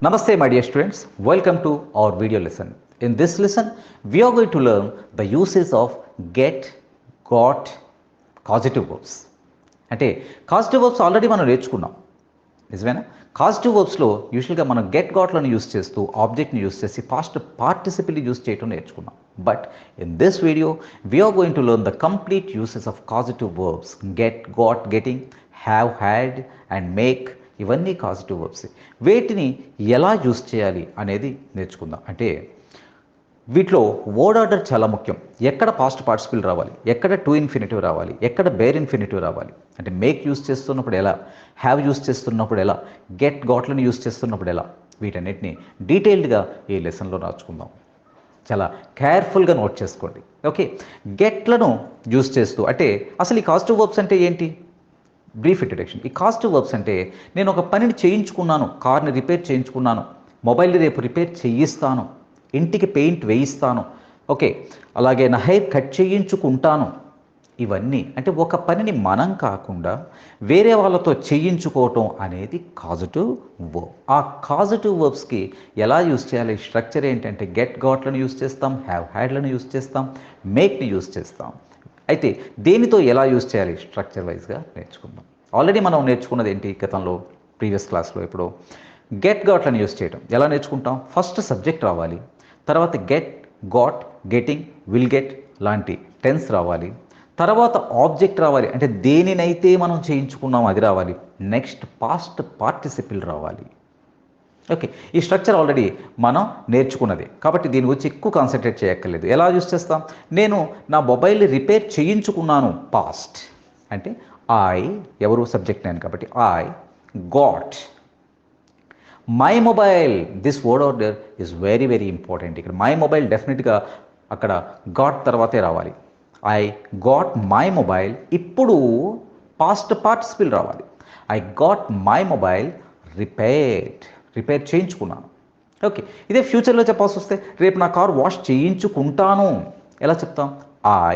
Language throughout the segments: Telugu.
Namaste, my dear students. Welcome to our video lesson. In this lesson, we are going to learn the uses of get, got, causative verbs. అంటే కాజిటివ్ వర్బ్స్ ఆల్రెడీ మనం నేర్చుకున్నాం, నిజమేనా? కాజిటివ్ వర్బ్స్లో యూజువల్గా మనం గెట్ గాట్లను యూస్ చేస్తూ ఆబ్జెక్ట్ని యూస్ చేసి పాస్ట్ పార్టిసిపిల్ యూస్ చేయడం నేర్చుకున్నాం. But in this video we're going to learn the complete uses of causative verbs. Get, got, getting, have, had and make, ఇవన్నీ కాజిటివ్ వర్బ్స్. వీటిని ఎలా యూస్ చేయాలి అనేది నేర్చుకుందాం. అంటే వీటిలో వర్డ్ ఆర్డర్ చాలా ముఖ్యం. ఎక్కడ పాస్ట్ పార్టిసిపిల్ రావాలి, ఎక్కడ టు ఇన్ఫినిటివ్ రావాలి, ఎక్కడ బేర్ ఇన్ఫినిటివ్ రావాలి, అంటే మేక్ యూస్ చేస్తున్నప్పుడు ఎలా, హ్యావ్ యూస్ చేస్తున్నప్పుడు ఎలా, గెట్ గాట్లను యూస్ చేస్తున్నప్పుడు ఎలా, వీటన్నిటిని డీటెయిల్డ్గా ఈ లెసన్లో రాచుకుందాం. చాలా కేర్ఫుల్గా నోట్ చేసుకోండి. ఓకే, గెట్లను యూస్ చేస్తూ అంటే అసలు ఈ కాజిటివ్ వర్బ్స్ అంటే ఏంటి? Brief introduction. ఈ కాజిటివ్ వర్బ్స్ అంటే నేను ఒక పనిని చేయించుకున్నాను, కార్ని రిపేర్ చేయించుకున్నాను, మొబైల్ని రేపు రిపేర్ చేయిస్తాను, ఇంటికి పెయింట్ వేయిస్తాను, ఓకే, అలాగే నా హెయిర్ కట్ చేయించుకుంటాను. ఇవన్నీ అంటే ఒక పనిని మనం కాకుండా వేరే వాళ్ళతో చేయించుకోవటం అనేది కాజిటివ్ వర్బ్. ఆ కాజిటివ్ వర్బ్స్కి ఎలా యూస్ చేయాలి? స్ట్రక్చర్ ఏంటంటే గెట్ గాట్లను యూస్ చేస్తాం, హ్యావ్ హ్యాడ్లను యూస్ చేస్తాం, మేక్ని యూస్ చేస్తాం. అయితే దేనితో ఎలా యూస్ చేయాలి స్ట్రక్చర్ వైజ్గా నేర్చుకుందాం. ఆల్రెడీ మనం నేర్చుకున్నది ఏంటి గతంలో, ప్రీవియస్ క్లాస్లో. ఇప్పుడు గెట్ గాట్లను యూస్ చేయడం ఎలా నేర్చుకుంటాం? ఫస్ట్ సబ్జెక్ట్ రావాలి, తర్వాత get, got, getting, will get లాంటి టెన్స్ రావాలి, తర్వాత ఆబ్జెక్ట్ రావాలి, అంటే దేనినైతే మనం చేయించుకున్నాం అది రావాలి, నెక్స్ట్ పాస్ట్ పార్టిసిపిల్ రావాలి. ఓకే, ఈ స్ట్రక్చర్ ఆల్రెడీ మనం నేర్చుకున్నది కాబట్టి దీని గురించి ఎక్కువ కాన్సన్ట్రేట్ చేయక్కర్లేదు. ఎలా యూస్ చేస్తాం? నేను నా మొబైల్ని రిపేర్ చేయించుకున్నాను, పాస్ట్ అంటే ఐ, ఎవరు సబ్జెక్ట్ నేను కాబట్టి I got my mobile. This word order is very very important. ఇక్కడ మై మొబైల్ డెఫినెట్గా అక్కడ గాట్ తర్వాతే రావాలి. ఐ గాట్ మై మొబైల్, ఇప్పుడు పాస్ట్ పార్టిసిపిల్ రావాలి. I got my mobile repair చేయించుకున్నాను. ఓకే, ఇదే ఫ్యూచర్లో చెప్పాల్సి వస్తే రేపు నా కార్ వాష్ చేయించుకుంటాను. ఎలా చెప్తాం? I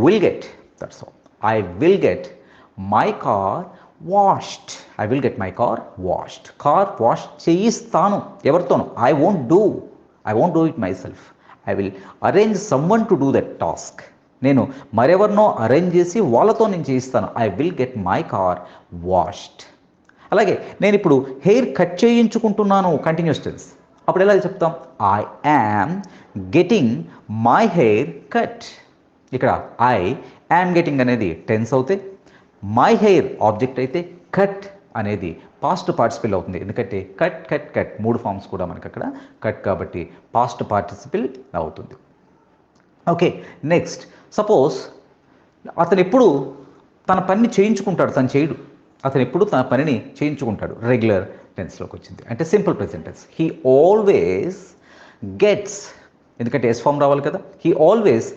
will get, that's all. I will get my car washed. I will get my car washed. Car wash చేయిస్తాను. ఎవరితోనూ? I won't do it my self. I will arrange someone to do that task. నేను మరెవరినో అరేంజ్ చేసి వాళ్ళతో నేను చేయిస్తాను. I will get my car washed. అలాగే నేను ఇప్పుడు హెయిర్ కట్ చేయించుకుంటున్నాను, కంటిన్యూస్ టెన్స్. అప్పుడు ఎలా చెప్తాం? I am getting my hair cut. ఇక్కడ ఐ యామ్ గెటింగ్ అనేది టెన్స్ అవుతే, మై హెయిర్ ఆబ్జెక్ట్ అయితే, కట్ అనేది పాస్ట్ పార్టిసిపిల్ అవుతుంది. ఎందుకంటే కట్ కట్ కట్ మూడు ఫామ్స్ కూడా మనకి అక్కడ కట్ కాబట్టి పాస్ట్ పార్టిసిపిల్ అవుతుంది. ఓకే, నెక్స్ట్ సపోజ్ అతను ఎప్పుడు తన పనిని చేయించుకుంటాడు, తను చేయడు, అతను ఎప్పుడు తన పనిని చేయించుకుంటాడు. రెగ్యులర్ టెన్స్లోకి వచ్చింది అంటే simple present tense. He always gets, ఎందుకంటే ఎస్ ఫామ్ రావాలి కదా. హీ ఆల్వేస్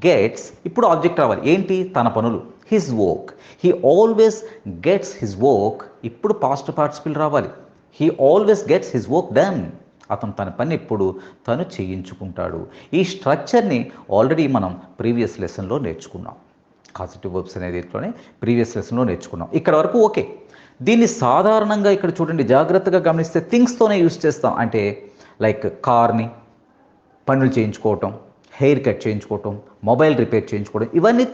గెట్స్, ఇప్పుడు ఆబ్జెక్ట్ రావాలి. ఏంటి? తన పనులు, his work. He always gets his work, ఇప్పుడు పాస్ట్ పార్టిసిపిల్ రావాలి. He always gets his work done, అతను తన పని ఎప్పుడు తను చేయించుకుంటాడు. ఈ స్ట్రక్చర్ని ఆల్రెడీ మనం ప్రీవియస్ లెసన్లో నేర్చుకున్నాం. కాజిటివ్ వర్బ్స్ అనేది ఇట్లోనే ప్రీవియస్ లెసన్లో నేర్చుకున్నాం. ఇక్కడ వరకు ఓకే. దీన్ని సాధారణంగా ఇక్కడ చూడండి, జాగ్రత్తగా గమనిస్తే థింగ్స్తోనే యూస్ చేస్తాం. అంటే లైక్ కార్ని పనులు చేయించుకోవటం, హెయిర్ కట్ చేయించుకోవటం, మొబైల్ రిపేర్ చేయించుకోవడం, ఇవన్నీ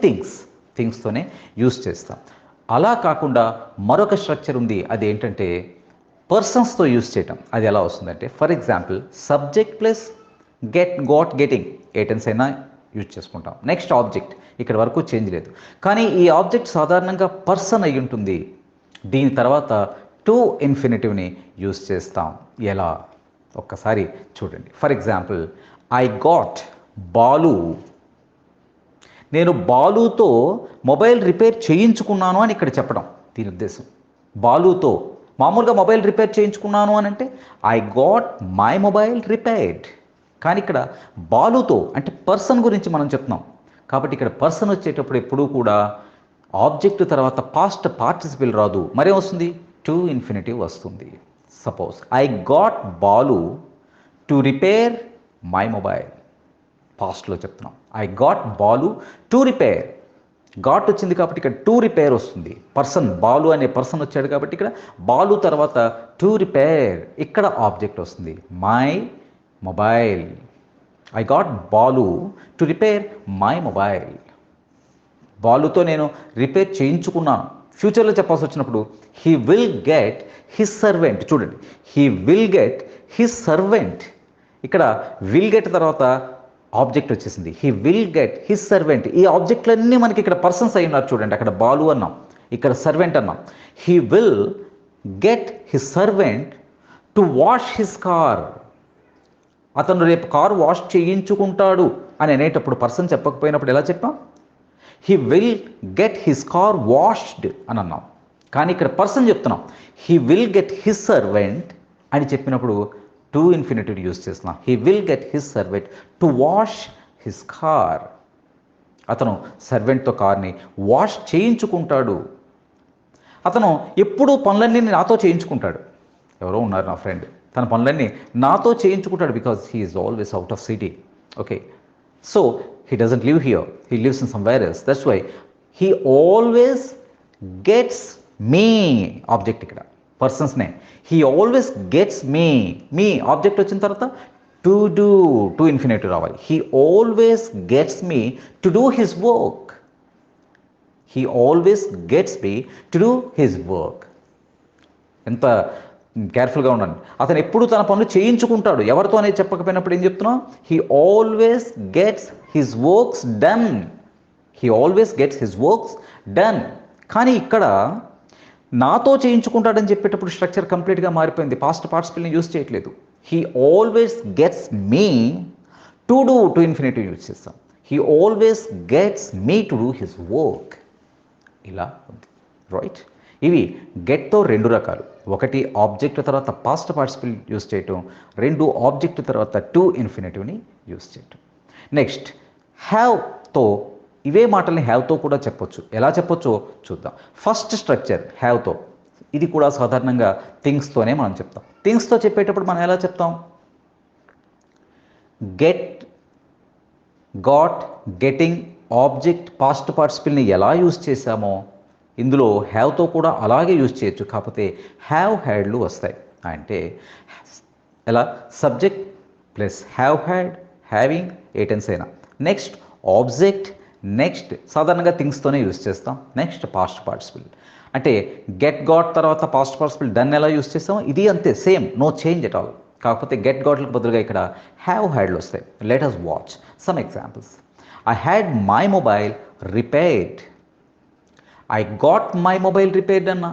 థింగ్స్తోనే యూస్ చేస్తాం. అలా కాకుండా మరొక స్ట్రక్చర్ ఉంది, అది ఏంటంటే పర్సన్స్తో యూస్ చేయటం. అది ఎలా వస్తుందంటే, for example subject plus get, got, getting, ఏ టెన్స్ అయినా యూజ్ చేసుకుంటాం. నెక్స్ట్ ఆబ్జెక్ట్, ఇక్కడ వరకు చేంజ్ లేదు. కానీ ఈ ఆబ్జెక్ట్ సాధారణంగా పర్సన్ అయి ఉంటుంది. దీని తర్వాత టు ఇన్ఫినిటివ్ని యూజ్ చేస్తాం. ఎలా? ఒక్కసారి చూడండి. For example I got Balu, నేను బాలుతో మొబైల్ రిపేర్ చేయించుకున్నాను అని ఇక్కడ చెప్పడం దీని ఉద్దేశం. బాలుతో మామూలుగా మొబైల్ రిపేర్ చేయించుకున్నాను అని అంటే I got my mobile repaired. కానీ ఇక్కడ బాలుతో అంటే పర్సన్ గురించి మనం చెప్తున్నాం కాబట్టి ఇక్కడ పర్సన్ వచ్చేటప్పుడు ఎప్పుడూ కూడా ఆబ్జెక్ట్ తర్వాత పాస్ట్ పార్టిసిపిల్ రాదు, మరే వస్తుంది? టు ఇన్ఫినిటివ్ వస్తుంది. Suppose I got Balu to repair my mobile, పాస్ట్లో చెప్తున్నాం. I got Balu to repair got వచ్చింది కాబట్టి ఇక్కడ టు రిపేర్ వస్తుంది. పర్సన్ బాలు అనే పర్సన్ వచ్చాడు కాబట్టి ఇక్కడ బాలు తర్వాత టు రిపేర్, ఇక్కడ ఆబ్జెక్ట్ వస్తుంది my mobile. I got Balu to repair my mobile. బాలుతో నేను రిపేర్ చేయించుకున్నాను. ఫ్యూచర్లో చెప్పాల్సి వచ్చినప్పుడు he will get his servant. చూడండి, he will get his servant. ఇక్కడ విల్ గెట్ తర్వాత ఆబ్జెక్ట్ వచ్చేసింది. He will get his servant. ఈ ఆబ్జెక్ట్లన్నీ మనకి ఇక్కడ పర్సన్స్ అయి ఉన్నారు. చూడండి, అక్కడ బాలు అన్నాం, ఇక్కడ సర్వెంట్ అన్నాం. He will get his servant to wash his car. అతను రేపు కారు వాష్ చేయించుకుంటాడు అని అనేటప్పుడు పర్సన్ చెప్పకపోయినప్పుడు ఎలా చెప్పాం? He will get his car washed అని అన్నాం. కానీ ఇక్కడ పర్సన్ చెప్తున్నాం, he will get his servant అని చెప్పినప్పుడు టు ఇన్ఫినిటివ్ యూజ్ చేస్తున్నాం. He will get his servant to wash his car. అతను సర్వెంట్తో కార్ని వాష్ చేయించుకుంటాడు. అతను ఎప్పుడూ పనులన్నీ నాతో చేయించుకుంటాడు. ఎవరో ఉన్నారు నా ఫ్రెండ్, తన పనులన్నీ నాతో చేయించుకుంటాడు because he is always out of city. Okay, so he doesn't live here, he lives in somewhere else. That's why he always gets me. Object ఇక్కడ persons name. he always gets me. Me object వచ్చిన తర్వాత టు డూ, టు ఇన్ఫినిటివ్ రావాలి. he always gets me to do his work. he always gets me to do his work. ఎంత కేర్ఫుల్గా ఉండండి. అతను ఎప్పుడు తన పనులు చేయించుకుంటాడు. ఎవరితో అనేది చెప్పకపోయినప్పుడు ఏం చెప్తున్నాం? He always gets his works done. He always gets his works done. కానీ ఇక్కడ నాతో చేయించుకుంటాడని చెప్పేటప్పుడు స్ట్రక్చర్ కంప్లీట్గా మారిపోయింది. పాస్ట్ పార్టిసిపల్ని యూజ్ చేయట్లేదు. He always gets me to do, to infinitive use చేస్తాం. He always gets me to do his work. ఇలా ఉంది, రైట్? ఇవి గెట్తో రెండు రకాలు. ఒకటి ఆబ్జెక్ట్ తర్వాత పాస్ట్ పార్టిసిపల్ యూజ్ చేయటం, రెండు ఆబ్జెక్ట్ తర్వాత టు ఇన్ఫినిటివ్ని యూజ్ చేయటం. నెక్స్ట్ హ్యావ్తో, ఇవే మాటల్ని హ్యావ్తో కూడా చెప్పొచ్చు. ఎలా చెప్పొచ్చో చూద్దాం. ఫస్ట్ స్ట్రక్చర్ హ్యావ్తో, ఇది కూడా సాధారణంగా థింగ్స్తోనే మనం చెప్తాం. థింగ్స్తో చెప్పేటప్పుడు మనం ఎలా చెప్తాం? Get, got, getting, object, past పార్టిసిపల్ని ఎలా యూజ్ చేశామో ఇందులో హ్యావ్తో కూడా అలాగే యూజ్ చేయొచ్చు. కాకపోతే హ్యావ్ హ్యాడ్లు వస్తాయి. అంటే ఎలా? Subject plus have had, having, ఏ టెన్స్ అయినా. నెక్స్ట్ ఆబ్జెక్ట్, నెక్స్ట్ సాధారణంగా థింగ్స్తోనే యూజ్ చేస్తాం. Next past participle. అంటే గెట్ గాట్ తర్వాత పాస్ట్ పార్టిసిపల్ డన్ ఎలా యూజ్ చేస్తామో ఇది అంతే, same, no change at all. కాకపోతే గెట్ గాట్లకు బదులుగా ఇక్కడ హ్యావ్ హ్యాడ్లు వస్తాయి. Let us watch some examples. I had my mobile repaired. I got my mobile repaired అన్నా,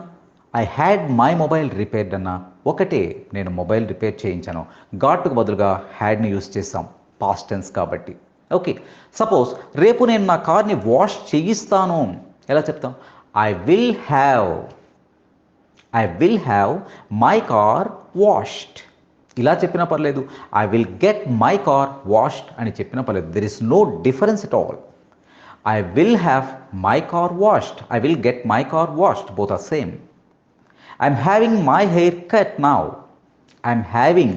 I had my mobile repaired అన్నా ఒకటే. నేను మొబైల్ రిపేర్ చేయించాను. గాట్కు బదులుగా హ్యాడ్ని యూజ్ చేస్తాం, పాస్ట్ టెన్స్ కాబట్టి. ఓకే, సపోజ్ రేపు నేను నా కార్ని వాష్ చేయిస్తాను, ఎలా చెప్తాం? I will have my car washed. ఇలా చెప్పినా పర్లేదు. I will get my car washed అని చెప్పినా పర్లేదు. There is no difference at all. I will have my car washed. I will get my car washed. Both are same. I'm having my hair cut now. I'm having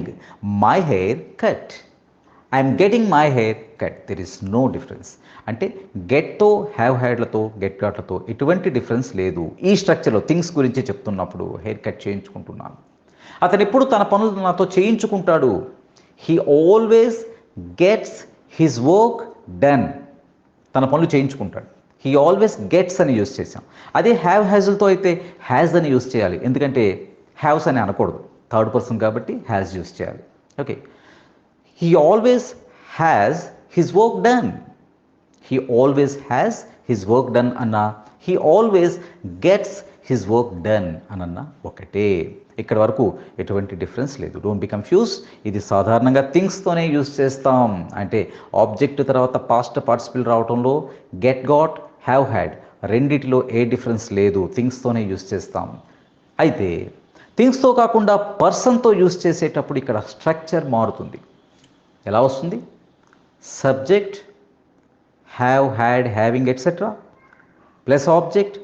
my hair cut. I'm getting my hair cut. There is no difference. అంటే గెట్తో, హ్యావ్ హ్యాడ్లతో, గెట్ గాట్లతో ఎటువంటి డిఫరెన్స్ లేదు. ఈ స్ట్రక్చర్లో థింగ్స్ గురించి చెప్తున్నప్పుడు హెయిర్ కట్ చేయించుకుంటున్నాను. అతను ఎప్పుడు తన పనులు నాతో చేయించుకుంటాడు. He always gets his work done. తన పనులు చేయించుకుంటాడు. హీ ఆల్వేస్ గెట్స్ అని యూజ్ చేసాం. అదే హ్యావ్ హ్యాజ్లతో అయితే హ్యాజ్ అని యూజ్ చేయాలి. ఎందుకంటే హ్యావ్స్ అని అనకూడదు, థర్డ్ పర్సన్ కాబట్టి హ్యాజ్ యూజ్ చేయాలి. Okay, he always has his work done. He always has his work done అన్నా, he always gets his work done అనన్నా ఒకటే. ఇక్కడ వరకు ఎటువంటి డిఫరెన్స్ లేదు. Don't be confuse. ఇది సాధారణంగా థింగ్స్తోనే యూజ్ చేస్తాం. అంటే ఆబ్జెక్ట్ తర్వాత పాస్ట్ పార్టిసిపల్ రావడంలో గెట్ గాట్, హ్యావ్ హ్యాడ్ రెండిటిలో ఏ డిఫరెన్స్ లేదు, థింగ్స్తోనే యూజ్ చేస్తాం. అయితే థింగ్స్తో కాకుండా పర్సన్తో యూజ్ చేసేటప్పుడు ఇక్కడ స్ట్రక్చర్ మారుతుంది. ఎలా వస్తుంది? Subject, have had, having etcetera plus object.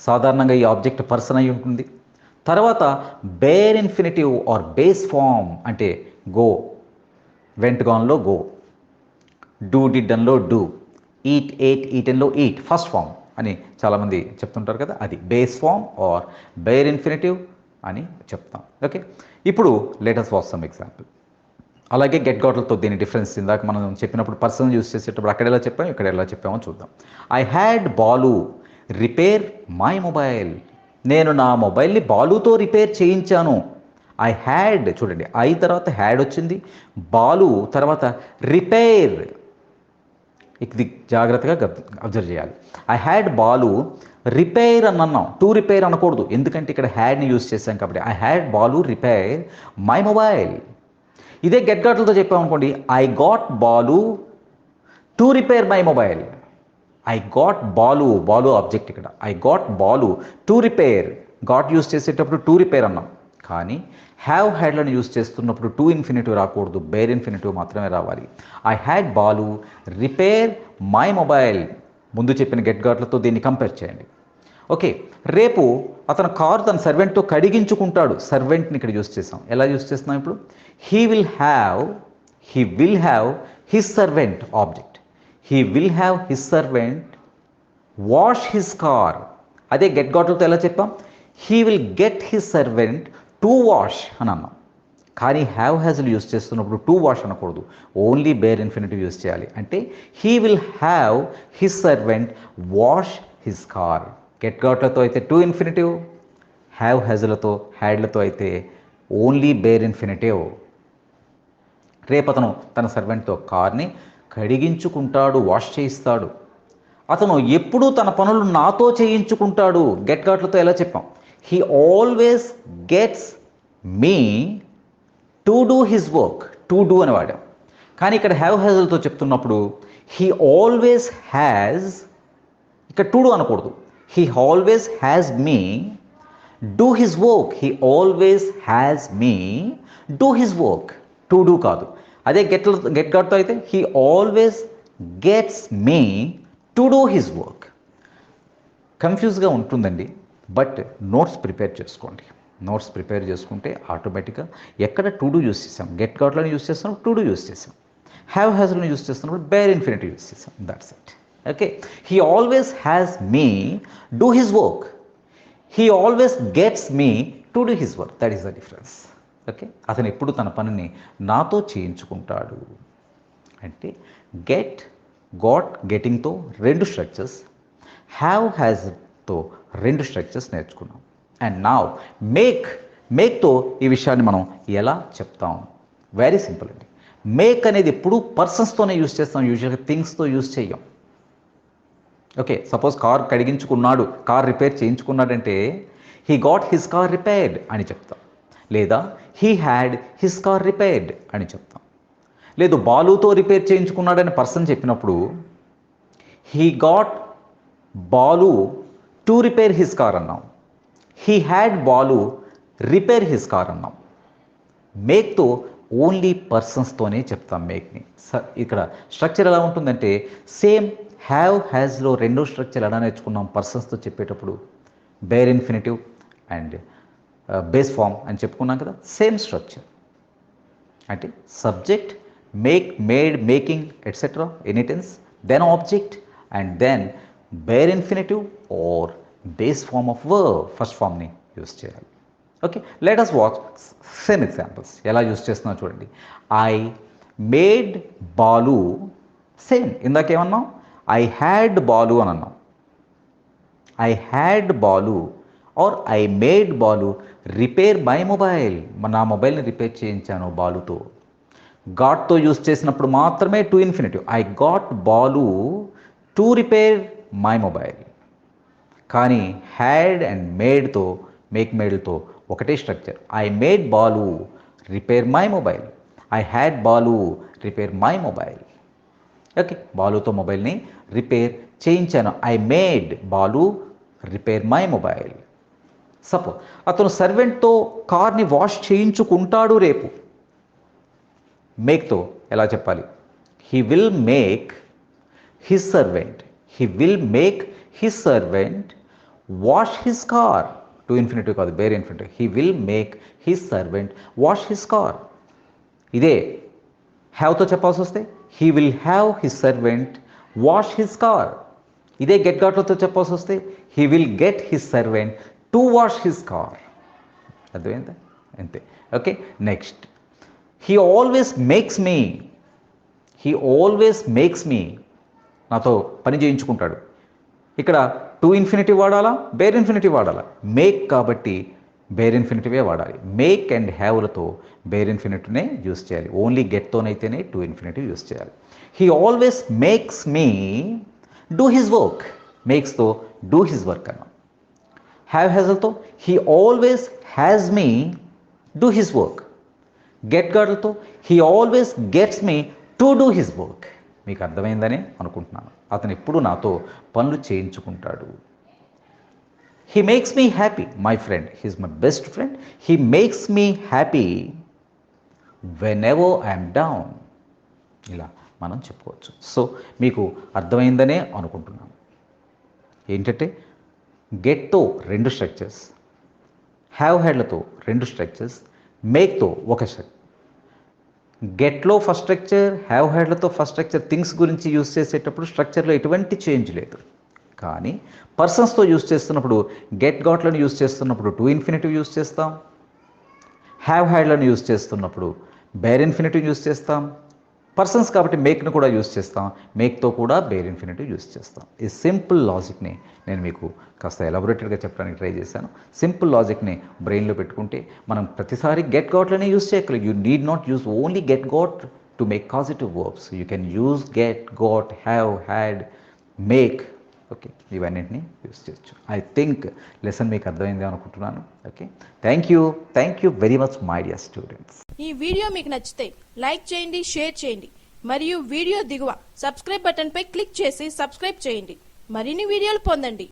సాధారణంగా ఈ ఆబ్జెక్ట్ పర్సన్ అయి ఉంటుంది. తర్వాత bare infinitive or base form. అంటే గో, వెంట్ గాన్లో గో, డూ డిడ్ అన్లో డూ, ఈట్ ఏట్ ఈటెన్లో ఈట్ ఫస్ట్ ఫామ్. అని చాలామంది చెప్తుంటారు కదా, అది base form or bare infinitive అని చెప్తాం. ఓకే, ఇప్పుడు let us watch some example. అలాగే గెట్ గాట్లతో దీని డిఫరెన్స్ ఇందాక మనం చెప్పినప్పుడు పర్సన్ యూస్ చేసేటప్పుడు అక్కడ ఎలా చెప్పాము, ఇక్కడ ఎలా చెప్పామో చూద్దాం. I had Balu repair my mobile. నేను నా మొబైల్ని బాలుతో రిపేర్ చేయించాను. ఐ హ్యాడ్, చూడండి, ఐ తర్వాత హ్యాడ్ వచ్చింది, బాలు తర్వాత రిపేర్. ఇది జాగ్రత్తగా అబ్జర్వ్ చేయాలి. ఐ హ్యాడ్ బాలు రిపేర్ అని అన్నాం, టు రిపేర్ అనకూడదు, ఎందుకంటే ఇక్కడ హ్యాడ్ని యూజ్ చేశాం కాబట్టి. I had Balu repair my mobile. ఇదే గెట్ గాట్లతో చెప్పామనుకోండి, I got Balu to repair my mobile. I got Balu, Balu object ఇక్కడ. I got Balu to repair. Got use చేసేటప్పుడు టు రిపేర్ అన్నాం, కానీ హ్యావ్ హ్యాడ్లను యూజ్ చేస్తున్నప్పుడు టు ఇన్ఫినిటివ్ రాకూడదు, బేర్ ఇన్ఫినిటివ్ మాత్రమే రావాలి. I had Balu repair my mobile. ముందు చెప్పిన గెట్ గాట్లతో దీన్ని కంపేర్ చేయండి. ఓకే, రేపు అతను కారు తన సర్వెంట్తో కడిగించుకుంటాడు. సర్వెంట్ని ఇక్కడ యూజ్ చేసాం. ఎలా యూజ్ చేస్తున్నాం ఇప్పుడు? He will have his servant object. He will have his servant wash his car. అదే గెట్ గాట్లతో ఎలా చెప్పాం? He will get his servant to wash అని అన్నాం. కానీ హ్యావ్ హ్యాజ్లు యూజ్ చేస్తున్నప్పుడు టు వాష్ అనకూడదు, ఓన్లీ బేర్ ఇన్ఫినిటివ్ యూజ్ చేయాలి. అంటే he will have his servant wash his car. Get గాట్లతో అయితే టు ఇన్ఫినిటివ్, హ్యావ్ హ్యాజ్లతో హ్యాడ్లతో అయితే ఓన్లీ బేర్ ఇన్ఫినిటివ్. రేపు అతను తన సర్వెంట్తో కార్ని కడిగించుకుంటాడు, వాష్ చేయిస్తాడు. అతను ఎప్పుడూ తన పనులు నాతో చేయించుకుంటాడు. గెట్ గాట్లతో ఎలా చెప్పాం? He always gets me to do his work. To do అని వాడాం. కానీ ఇక్కడ హ్యావ్ హ్యాజ్లతో చెప్తున్నప్పుడు హీ ఆల్వేస్ హ్యాజ్, ఇక్కడ టు డూ అనకూడదు, he always has me do his work. He always has me do his work, to do కాదు. అదే గెట్ గాట్తో అయితే he always gets me to do his work. కన్ఫ్యూజ్గా ఉంటుందండి, బట్ నోట్స్ ప్రిపేర్ చేసుకోండి. నోట్స్ ప్రిపేర్ చేసుకుంటే ఆటోమేటిక్గా ఎక్కడ టు డూ యూస్ చేసాం, గెట్ గాట్లను యూస్ చేస్తున్నప్పుడు టు డూ యూస్ చేసాం, హ్యావ్ హ్యాజ్లను యూస్ చేస్తున్నప్పుడు బేర్ ఇన్ఫినిటివ్ యూస్ చేసాం. That's it. Okay, he always has me do his work. He always gets me to do his work. That is the difference. Okay, అతను ఎప్పుడు తన పనిని నాతో చేయించుకుంటాడు. అంటే గెట్, గాట్, గెటింగ్తో 2 స్ట్రక్చర్స్, హ్యావ్ హ్యాజ్తో 2 స్ట్రక్చర్స్ నేర్చుకున్నాం. అండ్ నౌ మేక్తో ఈ విషయాన్ని మనం ఎలా చెప్తాం? వెరీ సింపుల్ అండి. మేక్ అనేది ఎప్పుడు పర్సన్స్తోనే యూజ్ చేస్తాం, యూజువల్గా థింగ్స్తో యూజ్ చేయం. ఓకే, సపోజ్ కార్ కడిగించుకున్నాడు, కార్ రిపేర్ చేయించుకున్నాడంటే he got his car repaired అని చెప్తాం, లేదా he had his car repaired అని చెప్తాం. లేదు బాలుతో రిపేర్ చేయించుకున్నాడని పర్సన్ చెప్పినప్పుడు he got Balu to repair his car అన్నాం, he had Balu repair his car అన్నాం. మేక్తో ఓన్లీ పర్సన్స్తోనే చెప్తాం మేక్ని. ఇక్కడ స్ట్రక్చర్ ఎలా ఉంటుందంటే సేమ్ హ్యావ్ హ్యాజ్లో 2 స్ట్రక్చర్ ఎలా నేర్చుకున్నాం పర్సన్స్తో చెప్పేటప్పుడు, bare infinitive and base form అని చెప్పుకున్నాం కదా, సేమ్ స్ట్రక్చర్. అంటే subject, make, made, making etcetera, any tense, then object and then bare infinitive or base form of verb, first ఫామ్ని యూస్ చేయాలి. Okay, let us watch same examples. ఎలా యూస్ చేస్తున్నా చూడండి. ఐ మేడ్ బాలు, సేమ్ ఇందాకేమన్నాం, ఐ హ్యాడ్ బాలు అని అన్నాం. I had Balu or I made Balu repair my mobile. నా మొబైల్ని రిపేర్ చేయించాను బాలుతో. గాట్తో యూస్ చేసినప్పుడు మాత్రమే to infinitive. I got Balu to repair my mobile. కానీ హ్యాడ్ అండ్ మేడ్తో, మేక్ మేడ్తో ఒకటే structure. I made Balu repair my mobile, I had Balu repair my mobile. Okay, బాలుతో మొబైల్ని రిపేర్ చేయించాను. I made Balu repair my mobile. Suppose అతను సర్వెంట్తో కార్ని వాష్ చేయించుకుంటాడు రేపు. మేక్తో ఎలా చెప్పాలి? He will make his servant, he will make his servant wash his car. To infinitive కాదు, bare infinitive. He will make his servant wash his car. ఇదే హ్యావ్తో చెప్పాల్సి వస్తే he will have his servant wash his car. ఇదే గెట్ గాట్లతో చెప్పాల్సి వస్తే he will get his servant to wash his car. అర్థమైందా? అంతే. Okay, next he always makes me నాతో పని చేయించుకుంటాడు. ఇక్కడ టు ఇన్ఫినిటివ్ వాడాలా, బేర్ ఇన్ఫినిటివ్ వాడాలా? మేక్ కాబట్టి బేర్ ఇన్ఫినిటివే వాడాలి. మేక్ అండ్ హ్యావ్లతో బేర్ ఇన్ఫినిటివ్నే యూస్ చేయాలి. ఓన్లీ గెట్తోనైతేనే టు ఇన్ఫినిటివ్ యూస్ చేయాలి. He always makes me do his work. మేక్స్తో డూ హిజ్ వర్క్ అన్నాం. హ్యాజ్లతో he always has me do his work. Get గార్డ్లతో he always gets me to do his work. మీకు అర్థమైందని అనుకుంటున్నాను. అతను ఎప్పుడు నాతో పనులు చేయించుకుంటాడు. He makes me happy, my friend, he's my best friend. He makes me happy whenever I'm down. ఇలా మనం చెప్పుకోవచ్చు. సో మీకు అర్థమైందనే అనుకుంటున్నాను. ఏంటంటే గెట్తో 2 స్ట్రక్చర్స్, హ్యావ్ హ్యాడ్లతో 2 స్ట్రక్చర్స్, మేక్తో ఒక స్ట్రక్చర్. గెట్లో ఫస్ట్ స్ట్రక్చర్, హ్యావ్ హ్యాడ్లతో ఫస్ట్ స్ట్రక్చర్. థింగ్స్ గురించి యూస్ చేసేటప్పుడు స్ట్రక్చర్లో ఎటువంటి చేంజ్ లేదు. కానీ పర్సన్స్తో యూస్ చేస్తున్నప్పుడు గెట్ గాట్లను యూస్ చేస్తున్నప్పుడు టు ఇన్ఫినిటివ్ యూస్ చేస్తాం. హ్యావ్ హ్యాడ్లను యూస్ చేస్తున్నప్పుడు బేర్ ఇన్ఫినిటివ్ యూస్ చేస్తాం. పర్సన్స్ కాబట్టి మేక్ను కూడా యూస్ చేస్తాం. మేక్తో కూడా బేర్ ఇన్ఫినిటివ్ యూస్ చేస్తాం. ఈ సింపుల్ లాజిక్ని నేను మీకు కాస్త ఎలాబొరేటెడ్గా చెప్పడానికి ట్రై చేశాను. సింపుల్ లాజిక్ని బ్రెయిన్లో పెట్టుకుంటే మనం ప్రతిసారి గెట్ గాట్లనే యూస్ చేయగలరు. You need not use only get got to make causative verbs. You can use get, got, have, had, make. Okay, ఇవన్నింటినీ యూస్ చేయొచ్చు. ఐ థింక్ లెసన్ మీకు అర్థమైంది అనుకుంటున్నాను. Okay, thank you very much my dear students. ఈ వీడియో మీకు నచ్చితే లైక్ చేయండి, షేర్ చేయండి మరియు వీడియో దిగువ సబ్స్క్రైబ్ బటన్ పై క్లిక్ చేసి సబ్స్క్రైబ్ చేయండి. మరిన్ని వీడియోలు పొందండి.